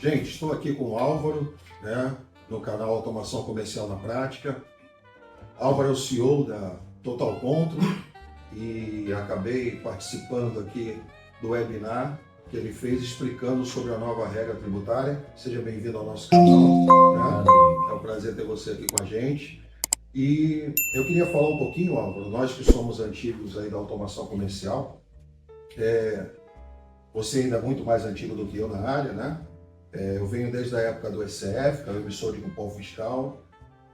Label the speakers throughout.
Speaker 1: Gente, estou aqui com o Álvaro, né, no canal Automação Comercial na Prática. Álvaro é o CEO da Total Control e acabei participando aqui do webinar que ele fez explicando sobre a nova regra tributária. Seja bem-vindo ao nosso canal, né? É um prazer ter você aqui com a gente. E eu queria falar um pouquinho, Álvaro, nós que somos antigos aí da automação comercial, você ainda é muito mais antigo do que eu na área, né? Eu venho desde a época do ECF, que era o emissor de cupom fiscal.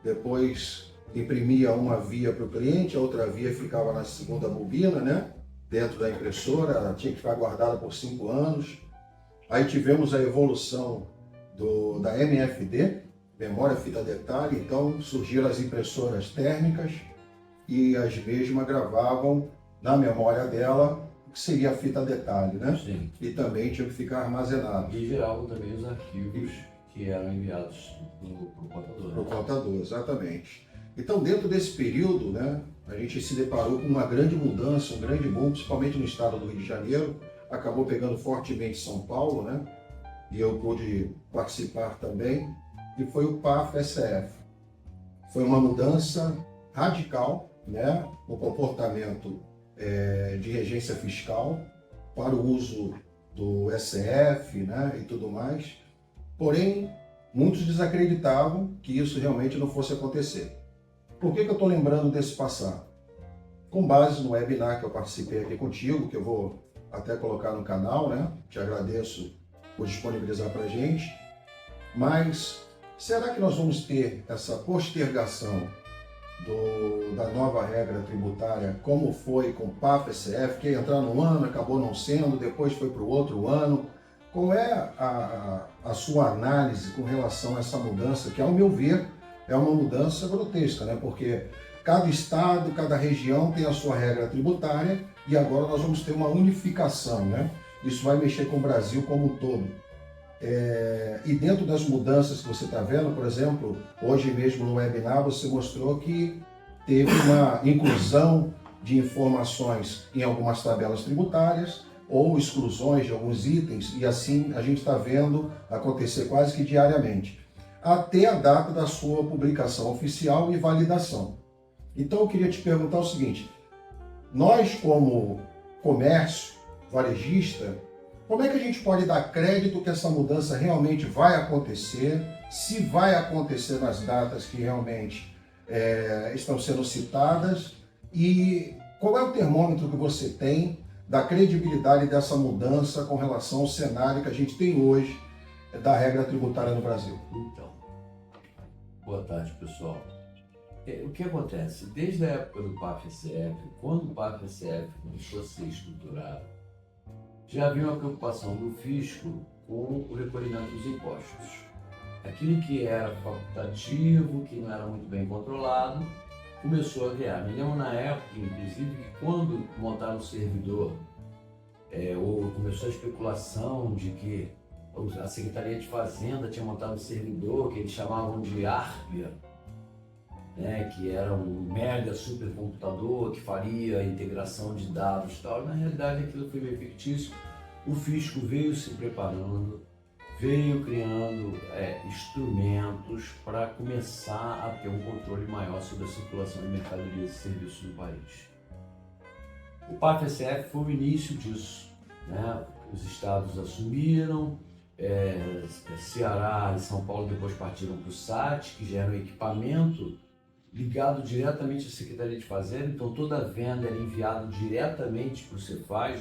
Speaker 1: Depois imprimia uma via para o cliente, a outra via ficava na segunda bobina, né? Dentro da impressora, ela tinha que ficar guardada por 5 anos. Aí tivemos a evolução da MFD, memória fita detalhe, então surgiram as impressoras térmicas e as mesmas gravavam na memória dela o que seria a fita detalhe, né?
Speaker 2: Sim.
Speaker 1: E também tinha que ficar armazenado.
Speaker 2: E geravam também os arquivos que eram enviados para o contador.
Speaker 1: Para o contador, exatamente. Então, dentro desse período, né, a gente se deparou com uma grande mudança, um grande boom, principalmente no estado do Rio de Janeiro, acabou pegando fortemente São Paulo, né, e eu pude participar também, e foi o PAF-SCF. Foi uma mudança radical, né, no comportamento de regência fiscal para o uso do SCF, né, e tudo mais. Porém, muitos desacreditavam que isso realmente não fosse acontecer. Por que eu estou lembrando desse passado? Com base no webinar que eu participei aqui contigo, que eu vou até colocar no canal, né? Te agradeço por disponibilizar para a gente. Mas será que nós vamos ter essa postergação da nova regra tributária, como foi com o PAF-SCF, que ia entrar no ano, acabou não sendo, depois foi para o outro ano? Qual é a sua análise com relação a essa mudança, que ao meu ver é uma mudança grotesca, né? Porque cada estado, cada região tem a sua regra tributária e agora nós vamos ter uma unificação, né? Isso vai mexer com o Brasil como um todo. E dentro das mudanças que você está vendo, por exemplo, hoje mesmo no webinar você mostrou que teve uma inclusão de informações em algumas tabelas tributárias ou exclusões de alguns itens, e assim a gente está vendo acontecer quase que diariamente, até a data da sua publicação oficial e validação. Então eu queria te perguntar o seguinte, nós como comércio, varejista, como é que a gente pode dar crédito que essa mudança realmente vai acontecer, se vai acontecer nas datas que realmente estão sendo citadas, e qual é o termômetro que você tem da credibilidade dessa mudança com relação ao cenário que a gente tem hoje da regra tributária no Brasil?
Speaker 2: Então, boa tarde, pessoal. O que acontece? Desde a época do PAF-SCF, quando o PAF-SCF começou a ser estruturado, já havia uma preocupação do fisco com o recolhimento dos impostos. Aquilo que era facultativo, que não era muito bem controlado, começou a criar. Me lembro na época, inclusive, que quando montaram o servidor, ou começou a especulação de que a Secretaria de Fazenda tinha montado um servidor que eles chamavam de Arpia, né, que era um mega supercomputador que faria a integração de dados e tal. Na realidade, aquilo foi meio fictício. O fisco veio se preparando, veio criando instrumentos para começar a ter um controle maior sobre a circulação de mercadorias e serviços no país. O PAF-SCF foi o início disso, né? Os estados assumiram, Ceará e São Paulo depois partiram para o SAT, que já era um equipamento ligado diretamente à Secretaria de Fazenda, então toda a venda era enviada diretamente para o Cefaz,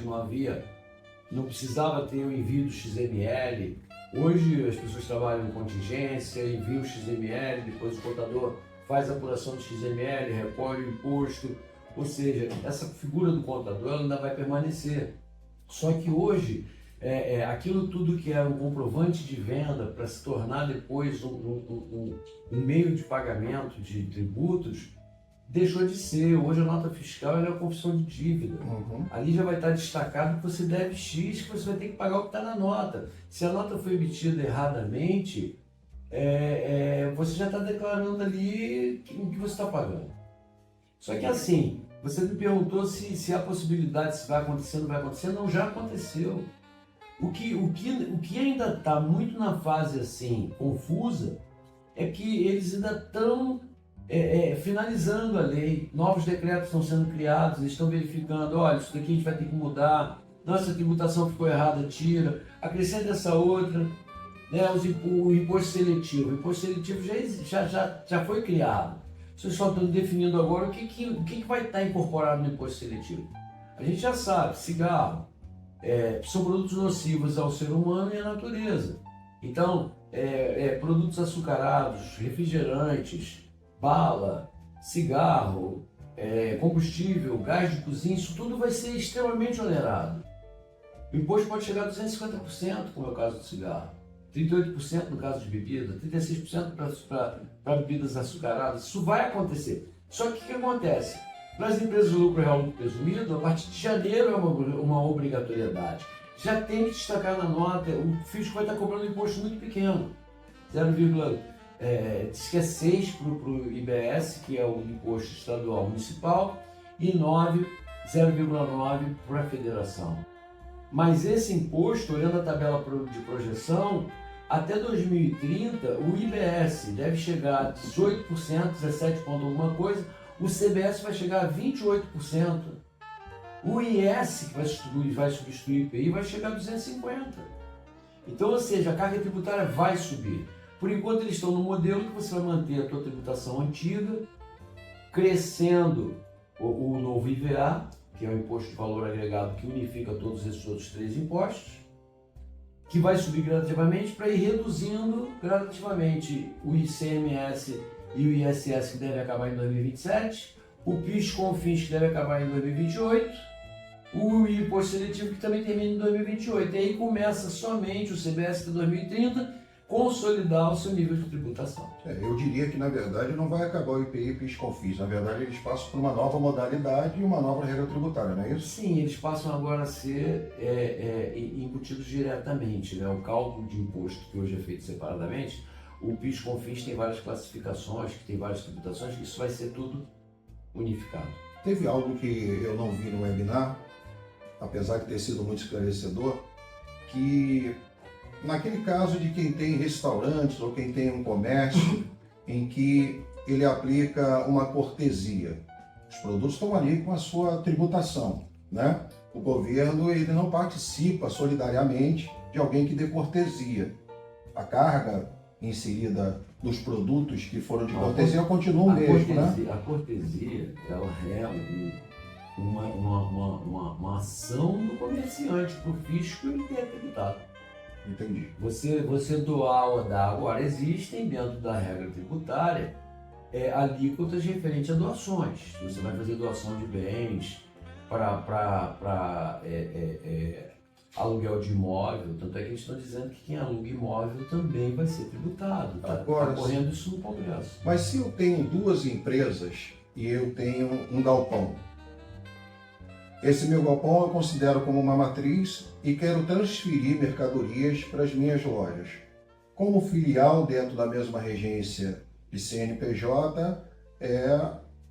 Speaker 2: não precisava ter o envio do XML. Hoje as pessoas trabalham em contingência, enviam o XML, depois o contador faz a apuração do XML, recolhe o imposto, ou seja, essa figura do contador ela ainda vai permanecer. Só que hoje, aquilo tudo que era um comprovante de venda para se tornar depois um meio de pagamento de tributos, deixou de ser. Hoje a nota fiscal é a confissão de dívida.
Speaker 1: Uhum.
Speaker 2: Ali já vai estar destacado que você deve X, que você vai ter que pagar o que está na nota. Se a nota foi emitida erradamente, você já está declarando ali o que você está pagando. Só que assim, você me perguntou se há possibilidade, se vai acontecer ou não vai acontecer. Não, já aconteceu. O que ainda está muito na fase assim confusa é que eles ainda estão finalizando a lei, novos decretos estão sendo criados, eles estão verificando, olha, isso daqui a gente vai ter que mudar, nossa tributação ficou errada, tira, acrescenta essa outra, né, o imposto seletivo. O imposto seletivo já foi criado. Vocês só estão definindo agora o que vai estar incorporado no imposto seletivo. A gente já sabe, cigarro, são produtos nocivos ao ser humano e à natureza. Então, produtos açucarados, refrigerantes, bala, cigarro, combustível, gás de cozinha, isso tudo vai ser extremamente onerado. O imposto pode chegar a 250%, como é o caso do cigarro, 38% no caso de bebida, 36% para bebidas açucaradas. Isso vai acontecer. Só que o que acontece? Para as empresas de lucro real muito presumido, a partir de janeiro é uma obrigatoriedade. Já tem que destacar na nota, o fisco vai estar cobrando um imposto muito pequeno, 0,6 para o IBS, que é o imposto estadual municipal, e 0,9 para a federação. Mas esse imposto, olhando a tabela de projeção, até 2030 o IBS deve chegar a 18%, 17 ponto alguma coisa, o CBS vai chegar a 28%, o IS, que vai substituir o IPI, vai chegar a 250%. Então, ou seja, a carga tributária vai subir. Por enquanto eles estão no modelo que você vai manter a tua tributação antiga, crescendo o novo IVA, que é o Imposto de Valor Agregado que unifica todos esses outros 3 impostos, que vai subir gradativamente para ir reduzindo gradativamente o ICMS e o ISS, que deve acabar em 2027, o PIS/COFINS, que deve acabar em 2028, o imposto seletivo, que também termina em 2028. E aí começa somente o CBS de 2030 consolidar o seu nível de tributação.
Speaker 1: Eu diria que, na verdade, não vai acabar o IPI e PIS/COFINS. Na verdade, eles passam por uma nova modalidade e uma nova regra tributária, não é isso?
Speaker 2: Sim, eles passam agora a ser embutidos diretamente, né? O cálculo de imposto, que hoje é feito separadamente, o PIS/COFINS tem várias classificações, que tem várias tributações, isso vai ser tudo unificado.
Speaker 1: Teve algo que eu não vi no webinar, apesar de ter sido muito esclarecedor, que naquele caso de quem tem restaurantes ou quem tem um comércio em que ele aplica uma cortesia, os produtos estão ali com a sua tributação, né? O governo ele não participa solidariamente de alguém que dê cortesia. A carga inserida nos produtos que foram de cortesia continua o mesmo, né?
Speaker 2: A cortesia, ela é uma ação do comerciante para o fisco ele ter tributado.
Speaker 1: Entendi.
Speaker 2: Você doar ou dar. Agora, existem dentro da regra tributária alíquotas referentes a doações. Você vai fazer doação de bens para aluguel de imóvel, tanto é que eles estão dizendo que quem aluga imóvel também vai ser tributado. Está correndo isso no Congresso.
Speaker 1: Mas se eu tenho 2 empresas e eu tenho um galpão, esse meu galpão eu considero como uma matriz e quero transferir mercadorias para as minhas lojas. Como filial dentro da mesma regência de CNPJ,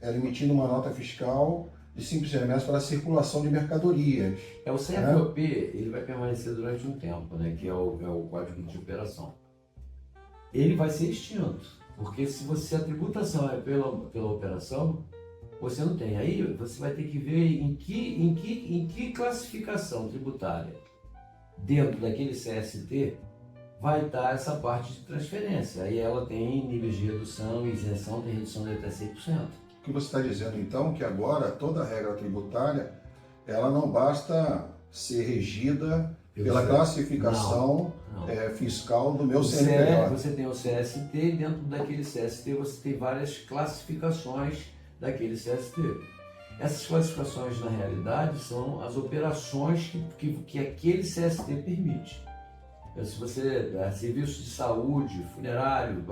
Speaker 1: emitindo uma nota fiscal de simples remessa para a circulação de mercadorias.
Speaker 2: O CFOP, ele vai permanecer durante um tempo, né, que é o Código de Operação. Ele vai ser extinto, porque se a tributação é pela operação, você não tem. Aí você vai ter que ver em que classificação tributária dentro daquele CST vai estar essa parte de transferência. Aí ela tem níveis de redução e isenção, tem redução de até 100%.
Speaker 1: O que você está dizendo então que agora toda regra tributária ela não basta ser regida pela classificação fiscal do meu CNPJ.
Speaker 2: Você tem o CST e dentro daquele CST você tem várias classificações daquele CST. Essas classificações, na realidade, são as operações que aquele CST permite. Então, se você serviço de saúde, funerário,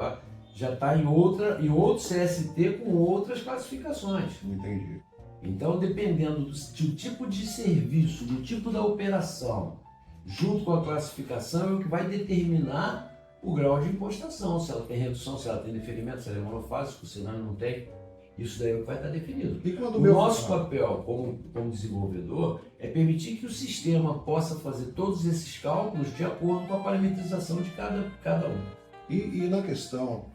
Speaker 2: já está em outro CST com outras classificações.
Speaker 1: Entendi.
Speaker 2: Então, dependendo do tipo de serviço, do tipo da operação, junto com a classificação, é o que vai determinar o grau de impostação, se ela tem redução, se ela tem deferimento, se ela é monofásico, se não tem. Isso daí vai estar definido.
Speaker 1: E quando
Speaker 2: O
Speaker 1: meu
Speaker 2: nosso papel como desenvolvedor é permitir que o sistema possa fazer todos esses cálculos de acordo com a parametrização de cada um.
Speaker 1: E na questão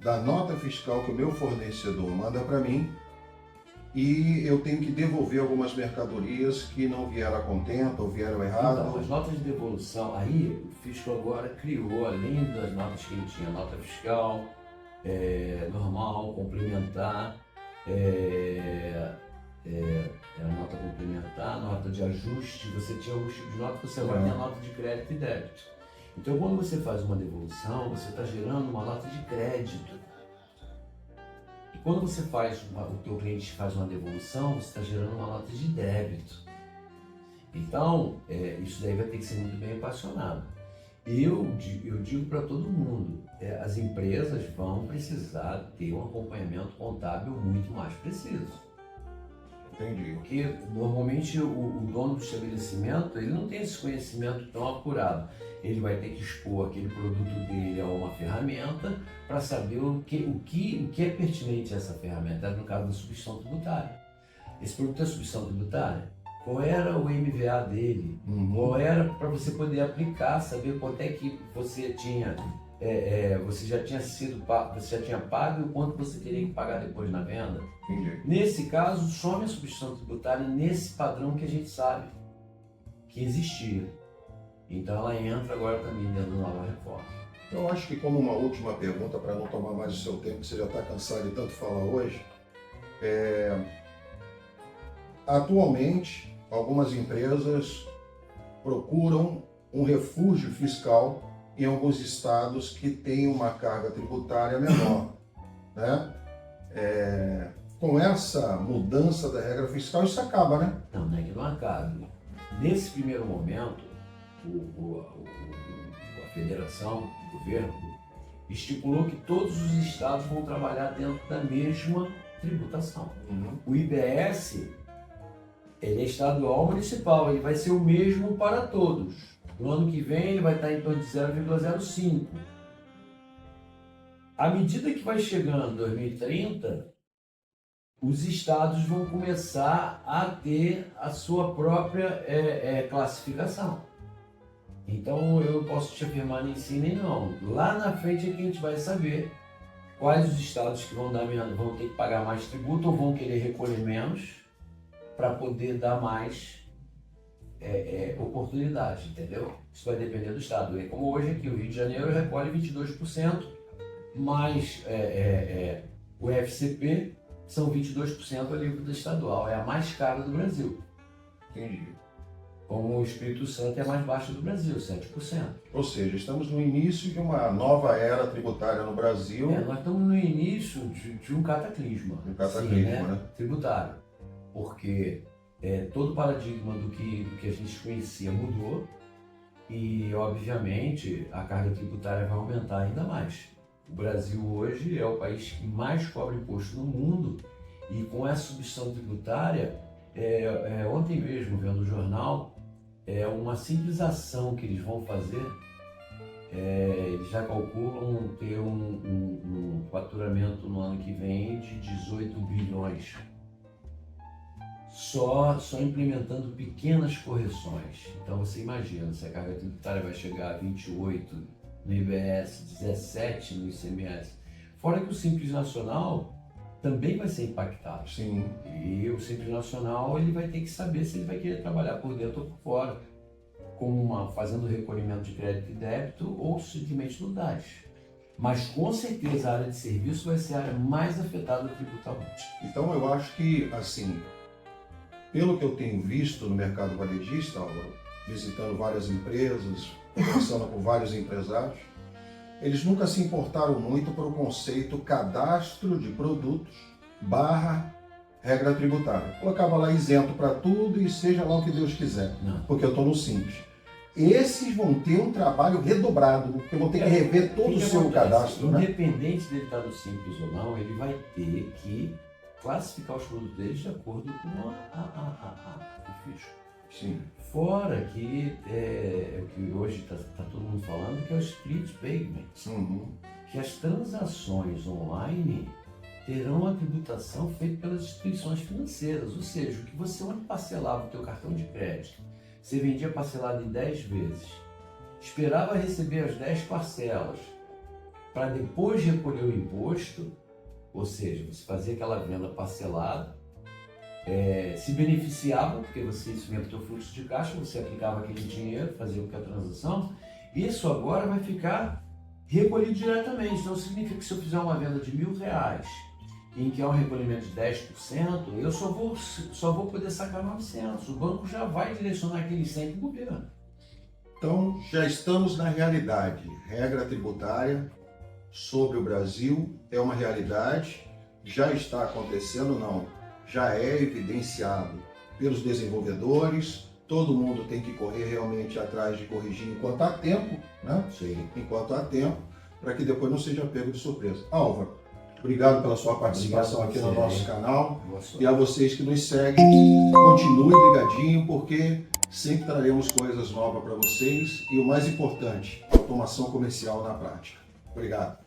Speaker 1: da nota fiscal que o meu fornecedor manda para mim, e eu tenho que devolver algumas mercadorias que não vieram a contento ou vieram errado.
Speaker 2: Então, as notas de devolução, aí o fisco agora criou, além das notas que ele tinha, nota fiscal, normal, complementar, nota complementar, nota de ajuste, você tinha o tipo de nota, você agora tem a nota de crédito e débito. Então, quando você faz uma devolução, você está gerando uma nota de crédito. E quando você o teu cliente faz uma devolução, você está gerando uma nota de débito. Então, isso daí vai ter que ser muito bem equacionado. Eu digo para todo mundo, as empresas vão precisar ter um acompanhamento contábil muito mais preciso.
Speaker 1: Entendi.
Speaker 2: Porque normalmente o dono do estabelecimento, ele não tem esse conhecimento tão apurado. Ele vai ter que expor aquele produto dele a uma ferramenta para saber o que é pertinente a essa ferramenta, no caso da substituição tributária. Esse produto é substituição tributária? Qual era o MVA dele? Qual era para você poder aplicar, saber quanto é que você tinha, você já tinha pago e o quanto você teria que pagar depois na venda?
Speaker 1: Entendi.
Speaker 2: Nesse caso, some a substituição tributária nesse padrão que a gente sabe que existia. Então ela entra agora também dentro da nova reforma.
Speaker 1: Eu acho que, como uma última pergunta, para não tomar mais o seu tempo, que você já está cansado de tanto falar hoje, atualmente algumas empresas procuram um refúgio fiscal em alguns estados que têm uma carga tributária menor, né? Com essa mudança da regra fiscal, isso acaba, né?
Speaker 2: Não é que não acabe. Nesse primeiro momento, a federação, o governo, estipulou que todos os estados vão trabalhar dentro da mesma tributação. O IBS, ele é estadual ou municipal, ele vai ser o mesmo para todos. No ano que vem ele vai estar em torno de 0,05. À medida que vai chegando 2030, os estados vão começar a ter a sua própria classificação. Então eu posso te afirmar nem sim nem não. Lá na frente é que a gente vai saber quais os estados que vão ter que pagar mais tributo ou vão querer recolher menos para poder dar mais oportunidade, entendeu? Isso vai depender do estado. Como hoje aqui, o Rio de Janeiro recolhe 22%, mais o FCP são 22% alíquota estadual. É a mais cara do Brasil.
Speaker 1: Entendi.
Speaker 2: Como o Espírito Santo é a mais baixa do Brasil, 7%.
Speaker 1: Ou seja, estamos no início de uma nova era tributária no Brasil.
Speaker 2: Nós estamos no início de um cataclisma.
Speaker 1: Um cataclisma, né?
Speaker 2: Tributário. Porque todo o paradigma do que a gente conhecia mudou e, obviamente, a carga tributária vai aumentar ainda mais. O Brasil hoje é o país que mais cobra imposto no mundo e com essa substituição tributária, ontem mesmo, vendo o jornal, uma simples ação que eles vão fazer, eles já calculam ter um faturamento no ano que vem de 18 bilhões. Só implementando pequenas correções. Então você imagina, se a carga tributária vai chegar a 28 no IBS, 17 no ICMS, fora que o Simples Nacional também vai ser impactado.
Speaker 1: Sim.
Speaker 2: E o Simples Nacional ele vai ter que saber se ele vai querer trabalhar por dentro ou por fora, fazendo recolhimento de crédito e débito ou simplesmente no DAS. Mas com certeza a área de serviço vai ser a área mais afetada tributalmente.
Speaker 1: Então eu acho que, assim, pelo que eu tenho visto no mercado varejista, Álvaro, visitando várias empresas, conversando com vários empresários, eles nunca se importaram muito para o conceito cadastro de produtos / regra tributária. Colocava lá isento para tudo e seja lá o que Deus quiser, porque eu estou no Simples. Esses vão ter um trabalho redobrado, porque vão ter que rever todo o seu cadastro.
Speaker 2: Independente dele estar no Simples ou não, ele vai ter que classificar os produtos deles de acordo com o fisco.
Speaker 1: Sim.
Speaker 2: Fora que o que hoje está todo mundo falando, que é o split payment. Que as transações online terão a tributação feita pelas instituições financeiras, ou seja, o que você onde parcelava o teu cartão de crédito, você vendia parcelado em 10 vezes, esperava receber as 10 parcelas, para depois recolher o imposto, ou seja, você fazia aquela venda parcelada, se beneficiava, porque isso vinha para o teu fluxo de caixa, você aplicava aquele dinheiro, fazia a transação, isso agora vai ficar recolhido diretamente. Então significa que se eu fizer uma venda de R$1.000, em que há um recolhimento de 10%, eu só vou poder sacar 900. O banco já vai direcionar aqueles 100 para o governo.
Speaker 1: Então, já estamos na realidade. Regra tributária sobre o Brasil é uma realidade, já está acontecendo, não, já é evidenciado pelos desenvolvedores, todo mundo tem que correr realmente atrás de corrigir enquanto há tempo, né?
Speaker 2: Sim.
Speaker 1: Enquanto há tempo, para que depois não seja pego de surpresa. Álvaro, obrigado pela sua participação aqui no nosso canal. E a vocês que nos seguem, continue ligadinho, porque sempre traremos coisas novas para vocês e o mais importante, automação comercial na prática. Obrigado.